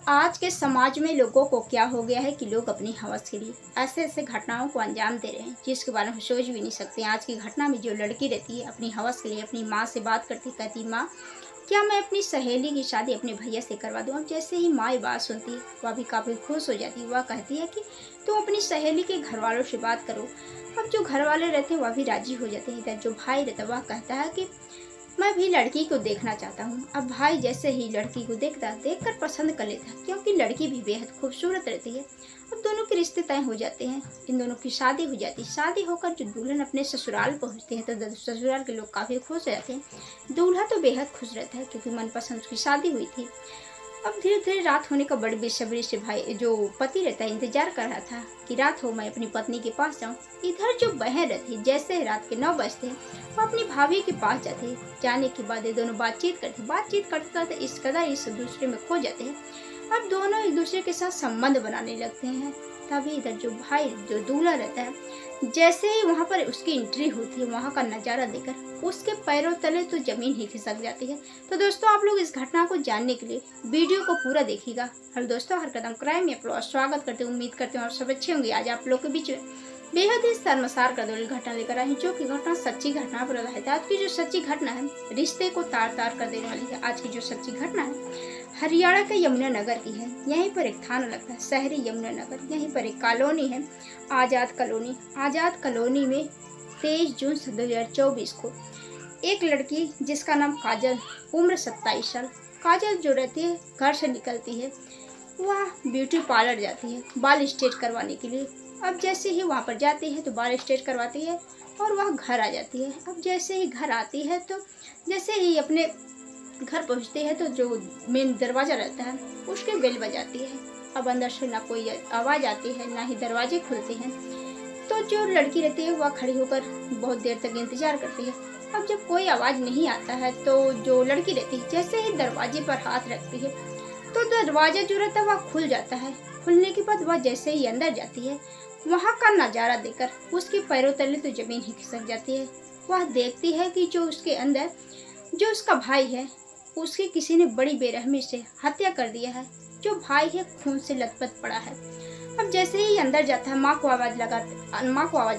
आज के समाज में लोगों को क्या हो गया है कि लोग अपनी हवस के लिए ऐसे ऐसे घटनाओं को अंजाम दे रहे हैं जिसके बारे में सोच भी नहीं सकते। आज की घटना में जो लड़की रहती है अपनी हवस के लिए अपनी माँ से बात करती, कहती माँ क्या मैं अपनी सहेली की शादी अपने भैया से करवा दूँ। अब जैसे ही माँ ये बात सुनती है वह भी काफ़ी खुश हो जाती है। वह कहती है कि तुम अपनी सहेली के घर वालों से बात करो। अब जो घर वाले रहते हैं वह भी राजी हो जाते हैं। इधर जो भाई रहता है वह कहता है कि मैं भी लड़की को देखना चाहता हूँ। अब भाई जैसे ही लड़की को देखकर पसंद कर लेता है, क्योंकि लड़की भी बेहद खूबसूरत रहती है। अब दोनों के रिश्ते तय हो जाते हैं, इन दोनों की शादी हो जाती है। शादी होकर जो दुल्हन अपने ससुराल पहुँचते हैं तो ससुराल के लोग काफ़ी खुश हो जाते हैं। दूल्हा तो बेहद खुश रहता है क्योंकि मनपसंद उसकी शादी हुई थी। अब धीरे धीरे रात होने का बड़ी बेसब्री से भाई जो पति रहता है इंतजार कर रहा था कि रात हो मैं अपनी पत्नी के पास जाऊं। इधर जो बहन रहती है जैसे रात के 9 बजते हैं वो अपनी भाभी के पास जाते हैं। जाने के बाद ये दोनों बातचीत करते करते इस कदर इस दूसरे में खो जाते हैं। अब दोनों एक दूसरे के साथ संबंध बनाने लगते हैं। तभी इधर जो भाई जो दूल्हा रहता है जैसे ही वहाँ पर उसकी एंट्री होती है वहाँ का नज़ारा देखकर उसके पैरों तले तो जमीन ही खिसक जाती है। तो दोस्तों आप लोग इस घटना को जानने के लिए वीडियो को पूरा देखिएगा। और दोस्तों हर कदम क्राइम में आप लोग स्वागत करते हैं, उम्मीद करते हैं और सब अच्छे होंगे। आज आप लोग के बीच में बेहद ही शर्मसार कर देने घटना लेकर आई, जो कि घटना सच्ची घटना पर आधारित है। आज की जो सच्ची घटना है रिश्ते को तार तार कर देने वाली है। आज की जो सच्ची घटना है हरियाणा के यमुनानगर की है। यहीं पर एक थाना लगता है शहरी यमुनानगर। यहीं पर एक कॉलोनी है आज़ाद कॉलोनी। आज़ाद कॉलोनी में 23 जून 2024 को एक लड़की जिसका नाम काजल, उम्र 27 साल, काजल जो रहती है घर से निकलती है, वह ब्यूटी पार्लर जाती है बाल स्ट्रेट करवाने के लिए। अब जैसे ही वहाँ पर जाती है तो बाल स्ट्रेट करवाती है और वह घर आ जाती है। अब जैसे ही घर आती है तो जैसे ही अपने घर पहुँचते हैं तो जो मेन दरवाज़ा रहता है उसके बेल बजाती है। अब अंदर से ना कोई आवाज़ आती है ना ही दरवाजे खुलते हैं। तो जो लड़की रहती है वह खड़ी होकर बहुत देर तक इंतजार करती है। अब जब कोई आवाज़ नहीं आता है तो जो लड़की रहती है जैसे ही दरवाजे पर हाथ रखती है तो दरवाज़ा जो रहता है वह खुल जाता है। खुलने के बाद वह जैसे ही अंदर जाती है वहाँ का नज़ारा देखकर उसके पैरों तले तो ज़मीन ही खिसक जाती है। वह देखती है कि जो उसके अंदर जो उसका भाई है उसकी किसी ने बड़ी बेरहमी से हत्या कर दिया है। जो भाई है खून से लथपथ पड़ा है। अब जैसे ही अंदर जाता है माँ को आवाज़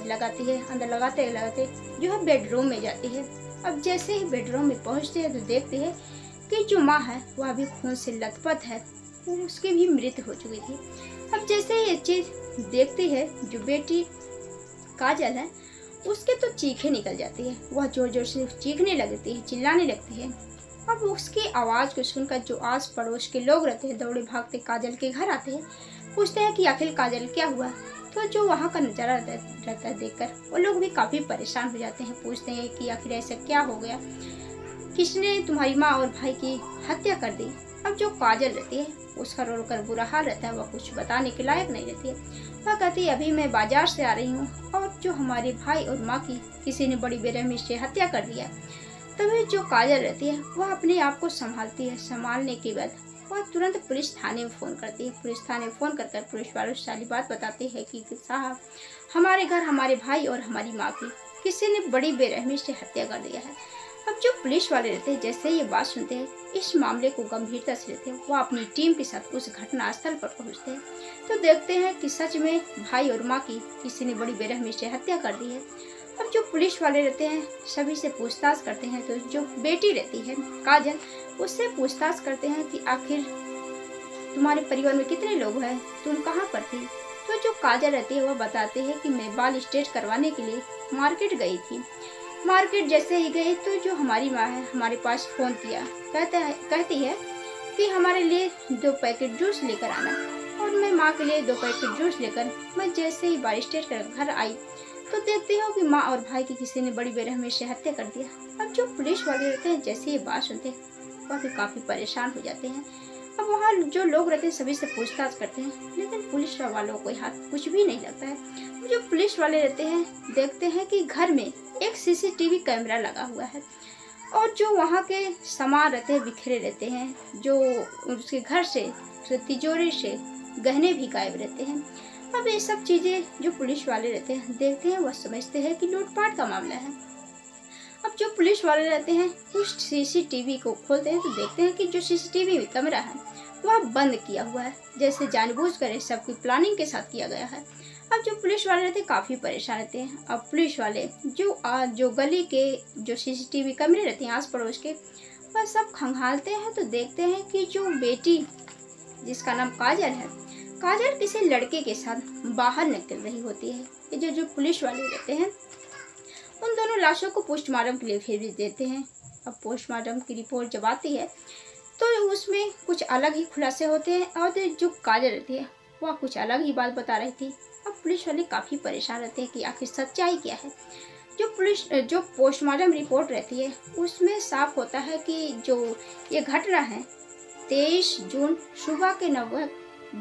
लगाती है। अंदर लगाते लगाते जो है बेडरूम में जाती है। अब जैसे ही बेडरूम में पहुँचते हैं तो देखते हैं कि जो माँ है वह भी खून से लथपथ है, उसकी भी मृत्यु हो चुकी थी। अब जैसे ही ये चीज़ देखती है जो बेटी काजल है उसके तो चीखें निकल जाती है। वह जोर जोर से चीखने लगती है, चिल्लाने लगती है। अब उसकी आवाज़ को सुनकर जो आस पड़ोस के लोग रहते हैं दौड़े भागते काजल के घर आते हैं, पूछते हैं कि आखिर काजल क्या हुआ। तो जो वहाँ का नज़ारा रहता है देखकर वो लोग भी काफ़ी परेशान हो जाते हैं। पूछते हैं कि आखिर ऐसा क्या हो गया, किसने तुम्हारी माँ और भाई की हत्या कर दी। अब जो काजल रहती है उसका रो कर बुरा हाल रहता है, वह कुछ बताने के लायक नहीं रहती है। वह कहती है अभी मैं बाजार से आ रही हूँ और जो हमारे भाई और माँ की किसी ने बड़ी बेरहमी से हत्या कर दिया। तभी जो काजल रहती है वह अपने आप को संभालती है। संभालने के बाद वह तुरंत पुलिस थाने में फ़ोन करती है। पुलिस थाने में फ़ोन कर पुलिस वालों से सारी बात बताती है कि साहब हमारे घर हमारे भाई और हमारी माँ की किसी ने बड़ी बेरहमी से हत्या कर दिया है। अब जो पुलिस वाले रहते हैं जैसे ये बात सुनते हैं इस मामले को गंभीरता से लेते हैं। वह अपनी टीम के साथ उस घटना स्थल पर पहुँचते हैं तो देखते हैं कि सच में भाई और माँ की किसी ने बड़ी बेरहमी से हत्या कर दी है। अब जो पुलिस वाले रहते हैं सभी से पूछताछ करते हैं। तो जो बेटी रहती है काजल उससे पूछताछ करते हैं कि आखिर तुम्हारे परिवार में कितने लोग हैं, तुम कहाँ पर थी। तो जो काजल रहती है वह बताते हैं कि मैं बाल स्ट्रेट करवाने के लिए मार्केट गई थी। मार्केट जैसे ही गई तो जो हमारी माँ है हमारे पास फ़ोन किया, कहती है कि हमारे लिए 2 पैकेट जूस लेकर आना। और मैं माँ के लिए 2 पैकेट जूस लेकर मैं जैसे ही बाल स्ट्रेट कर घर आई तो देखते हो कि माँ और भाई की किसी ने बड़ी बेरहमी से हत्या कर दिया। अब जो पुलिस वाले रहते हैं जैसे ये बात सुनते हैं वह भी काफ़ी परेशान हो जाते हैं। अब वहाँ जो लोग रहते हैं सभी से पूछताछ करते हैं लेकिन पुलिस वालों को हाथ कुछ भी नहीं लगता है। जो पुलिस वाले रहते हैं देखते हैं कि घर में एक सीसीटीवी कैमरा लगा हुआ है और जो वहाँ के सामान रहते हैं बिखरे रहते हैं। जो उसके घर से तिजोरी से गहने भी गायब रहते हैं। अब ये सब चीज़ें जो पुलिस वाले रहते हैं देखते हैं वह समझते हैं कि लूटपाट का मामला है। अब जो पुलिस वाले रहते हैं उस सीसीटीवी को खोलते हैं तो देखते हैं कि जो सीसीटीवी कैमरा है वह बंद किया हुआ है, जैसे जानबूझकर इस सब की प्लानिंग के साथ किया गया है। अब जो पुलिस वाले रहते काफ़ी परेशान रहते हैं। अब पुलिस वाले जो गली के जो सीसीटीवी कैमरे रहते हैं आस पड़ोस के, वह सब खंगालते हैं तो देखते हैं कि जो बेटी जिसका नाम काजल है, काजल किसी लड़के के साथ बाहर निकल रही होती है। ये जो पुलिस वाले रहते हैं उन दोनों लाशों को पोस्टमार्टम के लिए भेज देते हैं। अब पोस्टमार्टम की रिपोर्ट जब आती है तो उसमें कुछ अलग ही खुलासे होते हैं और जो काजल रहती है वह कुछ अलग ही बात बता रही थी। अब पुलिस वाले काफ़ी परेशान रहते हैं कि आखिर सच्चाई क्या है। जो पोस्टमार्टम रिपोर्ट रहती है उसमें साफ होता है कि जो ये घटना है 23 जून सुबह के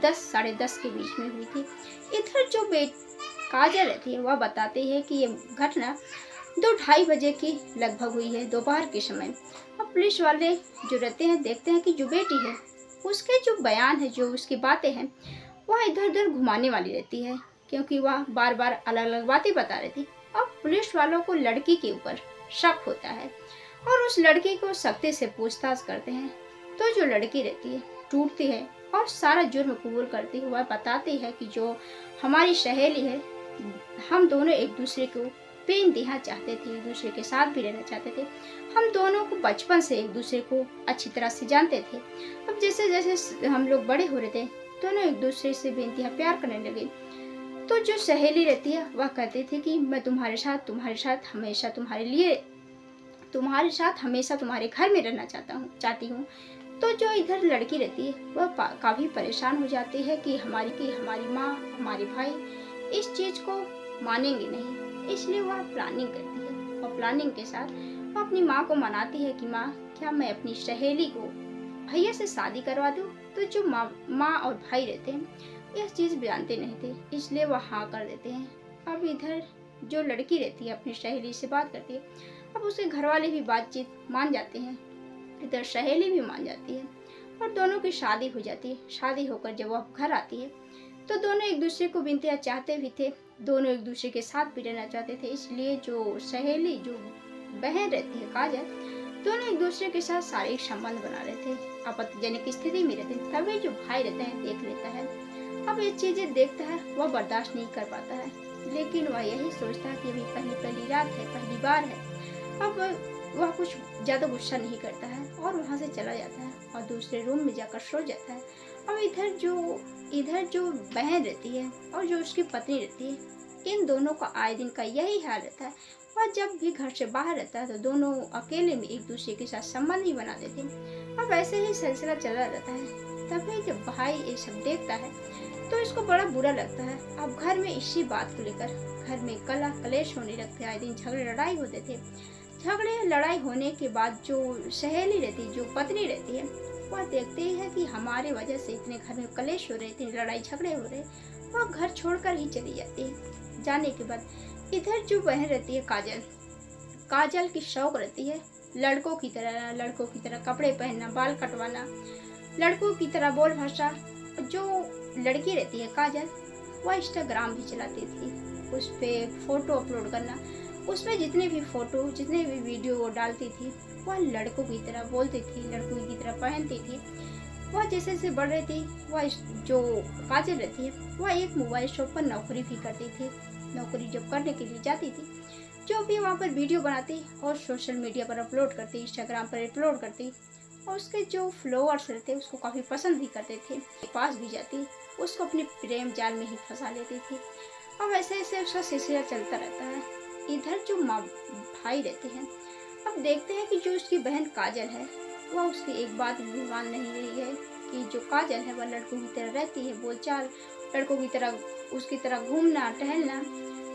10 साढ़े 10 के बीच में हुई थी। इधर जो काजल रहती है वह बताती है कि ये घटना 2-2:30 बजे की लगभग हुई है, दोपहर के समय। अब पुलिस वाले जो रहते हैं देखते हैं कि जो बेटी है उसके जो बयान है, जो उसकी बातें हैं, वह इधर उधर घुमाने वाली रहती है, क्योंकि वह बार बार अलग अलग बातें बता रही थी। अब पुलिस वालों को लड़की के ऊपर शक होता है और उस लड़की को सख्ती से पूछताछ करते हैं। तो जो लड़की रहती है टूटती है और सारा जुर्म कबूल करती है। वह बताती है कि जो हमारी सहेली है, हम दोनों एक दूसरे को बेइंतहा चाहते थे, एक दूसरे के साथ भी रहना चाहते थे। हम दोनों को बचपन से एक दूसरे को अच्छी तरह से जानते थे। अब जैसे जैसे हम लोग बड़े हो रहे थे दोनों एक दूसरे से बेइंतहा प्यार करने लगे। तो जो सहेली रहती है वह कहती थी कि मैं तुम्हारे साथ हमेशा तुम्हारे घर में रहना चाहती हूँ। तो जो इधर लड़की रहती है वह काफ़ी परेशान हो जाती है कि हमारी माँ, हमारे भाई इस चीज़ को मानेंगे नहीं, इसलिए वह प्लानिंग करती है। और प्लानिंग के साथ वह अपनी माँ को मनाती है कि माँ, क्या मैं अपनी सहेली को भैया से शादी करवा दूँ। तो जो माँ और भाई रहते हैं यह चीज़ जानते नहीं थे, इसलिए वह हाँ कर देते हैं। अब इधर जो लड़की रहती है अपनी सहेली से बात करती है। अब उसके घर वाले भी बातचीत मान जाते हैं, इधर सहेली भी मान जाती है और दोनों की शादी हो जाती है। शादी होकर जब वह घर आती है तो दोनों एक दूसरे को बेइंतहा चाहते भी थे, दोनों एक दूसरे के साथ भी रहना चाहते थे। इसलिए जो सहेली, जो बहन रहती है काजल, दोनों एक दूसरे के साथ शारीरिक संबंध बना रहे थे, आपत्तिजनक स्थिति में रहते थे। तभी जो भाई रहता है देख लेता है। अब ये चीजें देखता है, वह बर्दाश्त नहीं कर पाता है, लेकिन वह यही सोचता है कि अभी पहली रात है, पहली बार है। अब वह कुछ ज़्यादा गुस्सा नहीं करता है और वहाँ से चला जाता है और दूसरे रूम में जाकर सो जाता है। अब इधर जो बहन रहती है और जो उसकी पत्नी रहती है, इन दोनों का आए दिन का यही हाल रहता है। वह जब भी घर से बाहर रहता है तो दोनों अकेले में एक दूसरे के साथ संबंध ही बना देते हैं। अब ऐसे ही सिलसिला चला रहता है। तभी जब भाई ये सब देखता है तो इसको बड़ा बुरा लगता है। अब घर में इसी बात को लेकर घर में कलेश होने लगते, आए दिन झगड़े लड़ाई होते थे। झगड़े लड़ाई होने के बाद जो सहेली रहती, जो पत्नी रहती है, वह देखते है कि हमारे वजह से इतने घर में कलेश हो रहे थे, लड़ाई झगड़े हो रहे, वह घर छोड़कर ही चली जाती है। जाने के बाद इधर जो बहन रहती है काजल की शौक रहती है लड़कों की तरह कपड़े पहनना, बाल कटवाना, लड़कों की तरह बोल भाषा। जो लड़की रहती है काजल, वह इंस्टाग्राम भी चलाती थी, उस पर फोटो अपलोड करना, उसमें जितने भी वीडियो वो डालती थी वह लड़कों की तरह बोलती थी, लड़कों की तरह पहनती थी। वह जैसे जैसे बढ़ रही थी, वह जो काजल रहती है वह एक मोबाइल शॉप पर नौकरी भी करती थी। नौकरी जब करने के लिए जाती थी, जो भी वहाँ पर वीडियो बनाती और सोशल मीडिया पर अपलोड करती, इंस्टाग्राम पर अपलोड करती, और उसके जो फॉलोअर्स रहते उसको काफ़ी पसंद भी करते थे, पास भी जाती, उसको अपने प्रेम जाल में ही फंसा लेती थी। अब ऐसे ऐसे उसका सिलसिला चलता रहता है। इधर जो भाई रहते हैं, अब देखते हैं कि जो उसकी बहन काजल है वह उसकी एक बात भी मान नहीं रही है कि जो काजल है वह लड़कों की तरह रहती है, बोलचाल लड़कों की तरह, उसकी तरह घूमना टहलना।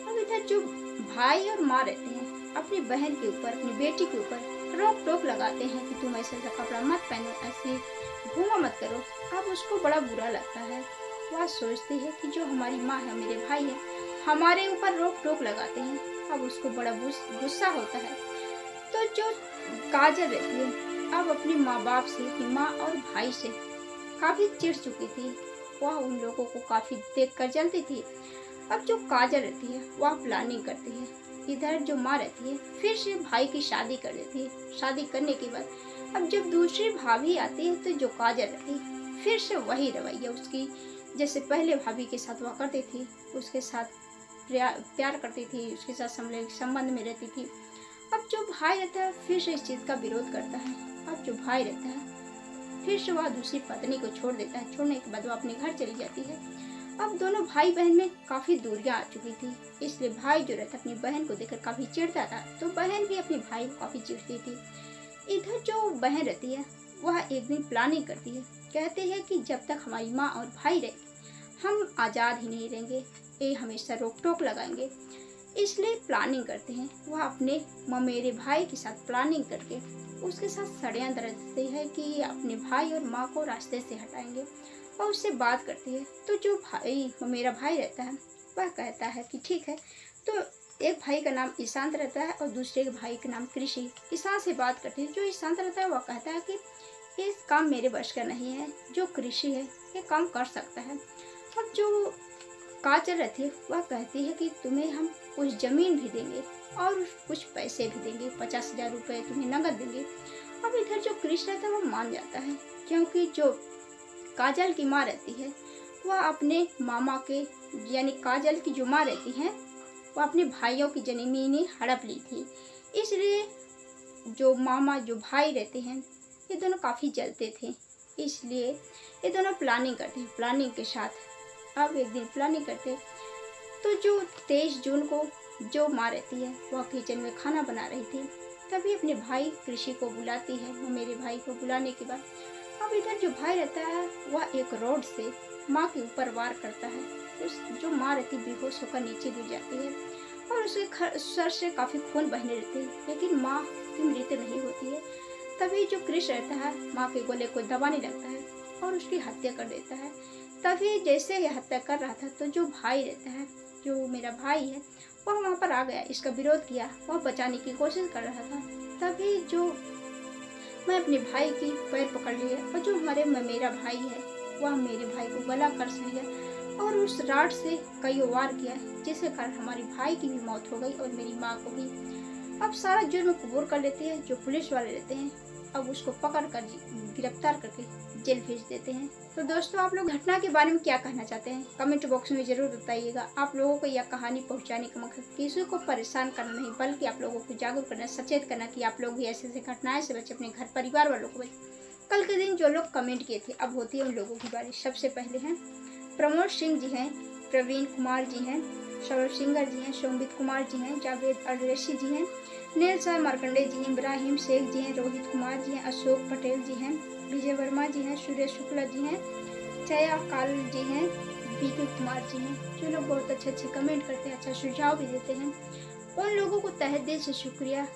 अब इधर जो भाई और माँ रहते हैं अपनी बहन के ऊपर, अपनी बेटी के ऊपर रोक टोक लगाते हैं कि तुम ऐसा कपड़ा मत पहनो, ऐसे घूमा मत करो। अब उसको बड़ा बुरा लगता है। वह सोचती है कि जो हमारी माँ है, मेरे भाई है, हमारे ऊपर रोक टोक लगाते हैं। अब उसको बड़ा गुस्सा होता है। तो जो काजल रहती है अब अपने माँ बाप से, अपनी माँ और भाई से काफ़ी चिढ़ चुकी थी। वह उन लोगों को काफ़ी देखकर जलती थी। अब जो काजल रहती है वह प्लानिंग करती है। इधर जो माँ रहती है फिर से भाई की शादी कर देती है। शादी करने के बाद अब जब दूसरी भाभी आती है तो जो काजल रहती है फिर से वही रवैया उसकी, जैसे पहले भाभी के साथ हुआ करती थी, उसके साथ प्यार करती थी, उसके साथ संबंध में रहती थी। अब जो भाई रहता है फिर से इस चीज़ का विरोध करता है। अब जो भाई रहता है फिर से वह दूसरी पत्नी को छोड़ देता है। छोड़ने के बाद वो अपने घर चली जाती है। अब दोनों भाई बहन में काफ़ी दूरियां आ चुकी थी, इसलिए भाई जो रहता अपनी बहन को देखकर काफ़ी चिढ़ता था, तो बहन भी अपने भाई को काफ़ी चिढ़ती थी। इधर जो बहन रहती है वह एक दिन प्लानिंग करती है, कहती है कि जब तक हमारी माँ और भाई रहे हम आज़ाद ही नहीं रहेंगे, ये हमेशा रोक टोक लगाएंगे। इसलिए प्लानिंग करते हैं, वह अपने ममेरे भाई के साथ प्लानिंग करके उसके साथ षड्यंत्र रचते हैं कि अपने भाई और माँ को रास्ते से हटाएंगे और उससे बात करती है। तो जो भाई मेरा भाई रहता है वह कहता है कि ठीक है। तो एक भाई का नाम ईशांत रहता है और दूसरे के भाई का नाम कृषि। ईशांत से बात करती है। जो ईशांत रहता है वह कहता है कि ये काम मेरे वश का नहीं है, जो कृषि है ये काम कर सकता है। अब जो काजल रहती है वह कहती है कि तुम्हें हम कुछ ज़मीन भी देंगे और कुछ पैसे भी देंगे, 50,000 रुपये तुम्हें नगद देंगे। अब इधर जो कृष्ण रहता है वह मान जाता है, क्योंकि जो काजल की माँ रहती है वह अपने मामा के यानी काजल की जो माँ रहती है वह अपने भाइयों की ज़मीनें हड़प ली थी। इसलिए जो मामा जो भाई रहते हैं ये दोनों काफ़ी जलते थे, इसलिए ये दोनों प्लानिंग करते हैं। प्लानिंग के साथ अब एक दिन प्लानिंग करते तो जो 23 जून को जो माँ रहती है वह किचन में खाना बना रही थी, तभी अपने भाई कृषि को बुलाती है। मेरे भाई को बुलाने के बाद अब इधर जो भाई रहता है वह एक रोड से माँ के ऊपर वार करता है। उस जो माँ रहती बेहोश होकर नीचे गिर जाती है और उसके सर से काफ़ी खून बहने रहते हैं, लेकिन माँ की मृत्यु नहीं होती है। तभी जो कृष्ण रहता है माँ के गले को दबाने लगता है और उसकी हत्या कर देता है। तभी जैसे यह हत्या कर रहा था तो जो भाई रहता है, जो मेरा भाई है, वह वहाँ पर आ गया, इसका विरोध किया, वह बचाने की कोशिश कर रहा था। तभी जो मैं अपने भाई की पैर पकड़ लिया और जो मेरा भाई है वह मेरे भाई को गला कस लिया और उस राड से कई वार किया, जिसके कारण हमारे भाई की भी मौत हो गई और मेरी माँ को भी। अब सारा जुर्म कबूल कर लेते हैं जो पुलिस वाले रहते हैं। अब उसको पकड़ कर गिरफ्तार करके जेल भेज देते हैं। तो दोस्तों, आप लोग घटना के बारे में क्या कहना चाहते हैं कमेंट बॉक्स में ज़रूर बताइएगा। आप लोगों को यह कहानी पहुंचाने का मकसद किसी को परेशान करना नहीं, बल्कि आप लोगों को जागरूक करना, सचेत करना कि आप लोग भी ऐसे ऐसे घटनाएं से बचे, अपने घर परिवार वालों को बचे। कल के दिन जो लोग कमेंट किए थे अब होती है उन लोगों की बारी। सबसे पहले हैं प्रमोद सिंह जी हैं, प्रवीण कुमार जी हैं, सौरभ सिंगर जी हैं, सोमबित कुमार जी हैं, जावेद अररेसी जी हैं, नीलसा मार्कंडे जी हैं, इब्राहिम शेख जी हैं, रोहित कुमार जी हैं, अशोक पटेल जी हैं, विजय वर्मा जी हैं, सुरेश शुक्ला जी हैं, जया काल जी हैं, बीके कुमार जी हैं। जो लोग बहुत अच्छे अच्छे कमेंट करते हैं, अच्छा सुझाव भी देते हैं, उन लोगों को तहे दिल से शुक्रिया।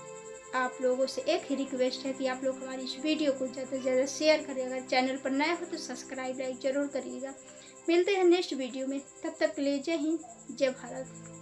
आप लोगों से एक ही रिक्वेस्ट है कि आप लोग हमारी इस वीडियो को ज़्यादा से ज़्यादा शेयर करिएगा। चैनल पर नया हो तो सब्सक्राइब लाइक जरूर करिएगा। मिलते हैं नेक्स्ट वीडियो में, तब तक के लिए जय हिंद, जय भारत।